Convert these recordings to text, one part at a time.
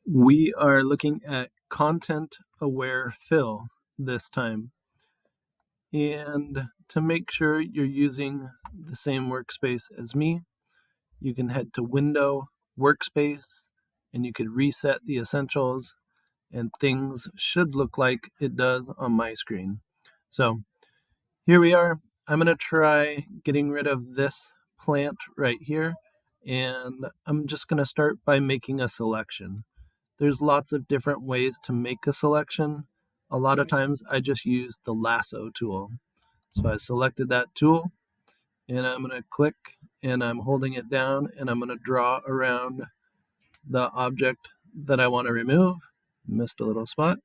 We are looking at content-aware fill this time. And to make sure you're using the same workspace as me, you can head to Window, Workspace, and you could reset the essentials, and things should look like it does on my screen. So here we are. I'm going to try getting rid of this plant right here, and I'm just going to start by making a selection. There's lots of different ways to make a selection. A lot of times I just use the lasso tool. So I selected that tool and I'm going to click and I'm holding it down and I'm going to draw around the object that I want to remove. Missed a little spot.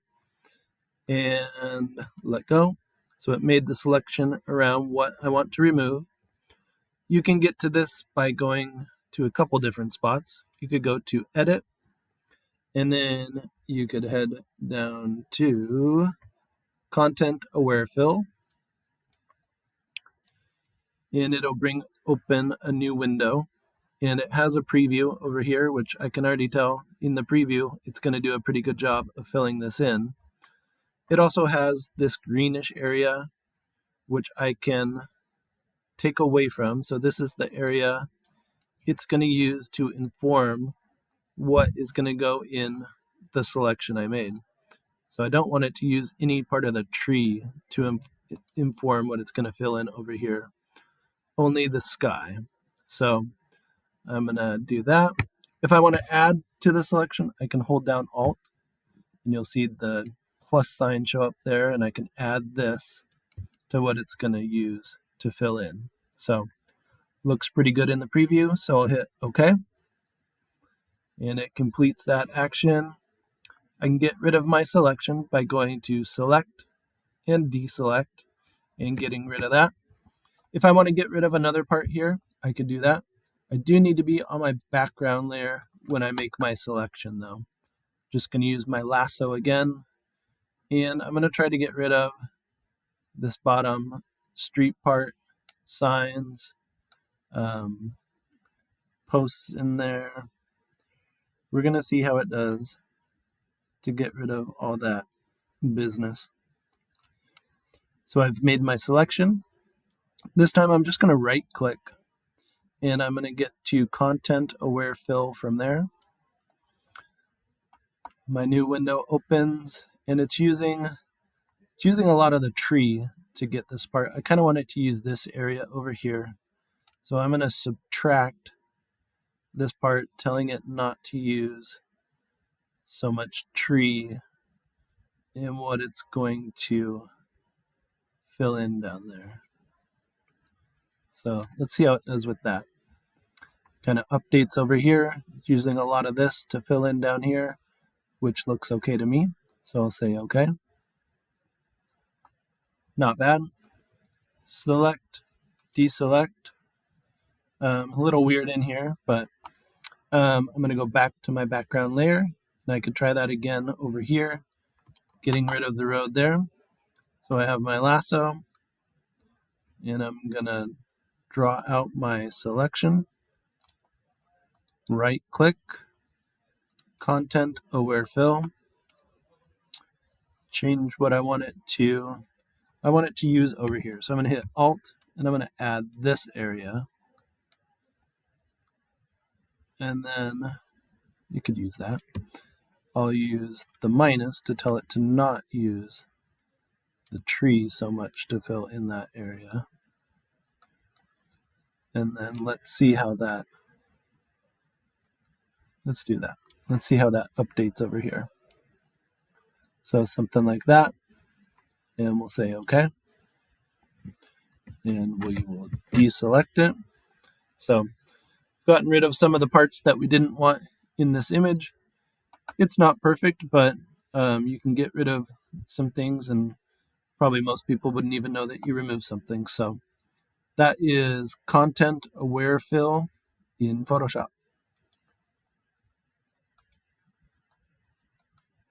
And let go. So it made the selection around what I want to remove. You can get to this by going to a couple different spots. You could go to Edit, and then you could head down to Content Aware Fill, and it'll bring open a new window. And it has a preview over here, which I can already tell in the preview, it's going to do a pretty good job of filling this in. It also has this greenish area, which I can take away from. So this is the area it's going to use to inform what is going to go in the selection I made. So I don't want it to use any part of the tree to inform what it's going to fill in over here. Only the sky. So I'm going to do that. If I want to add to the selection, I can hold down Alt, and you'll see the plus sign show up there, and I can add this to what it's going to use to fill in. So looks pretty good in the preview, so I'll hit OK. And it completes that action. I can get rid of my selection by going to Select and Deselect and getting rid of that. If I want to get rid of another part here, I could do that. I do need to be on my background layer when I make my selection though. Just going to use my lasso again, and I'm going to try to get rid of this bottom street part, signs, posts in there. We're going to see how it does to get rid of all that business. So I've made my selection. This time I'm just going to right click and I'm going to get to Content Aware Fill from there. My new window opens and it's using a lot of the tree to get this part. I kind of want it to use this area over here. So I'm going to subtract this part, telling it not to use so much tree in what it's going to fill in down there. So let's see how it does with that. Kind of updates over here. It's using a lot of this to fill in down here, which looks okay to me. So I'll say okay. Not bad. Select, deselect. A little weird in here, but I'm going to go back to my background layer, and I could try that again over here, getting rid of the road there. So I have my lasso, and I'm going to draw out my selection. Right click, Content Aware Fill. Change what I want it to. I want it to use over here. So I'm going to hit Alt, and I'm going to add this area. And then you could use that. I'll use the minus to tell it to not use the tree so much to fill in that area. And then let's see how that, let's do that. Let's see how that updates over here. So something like that, and we'll say okay. And we will deselect it. So gotten rid of some of the parts that we didn't want in this image. It's not perfect, but you can get rid of some things, and probably most people wouldn't even know that you removed something. So that is Content Aware Fill in Photoshop.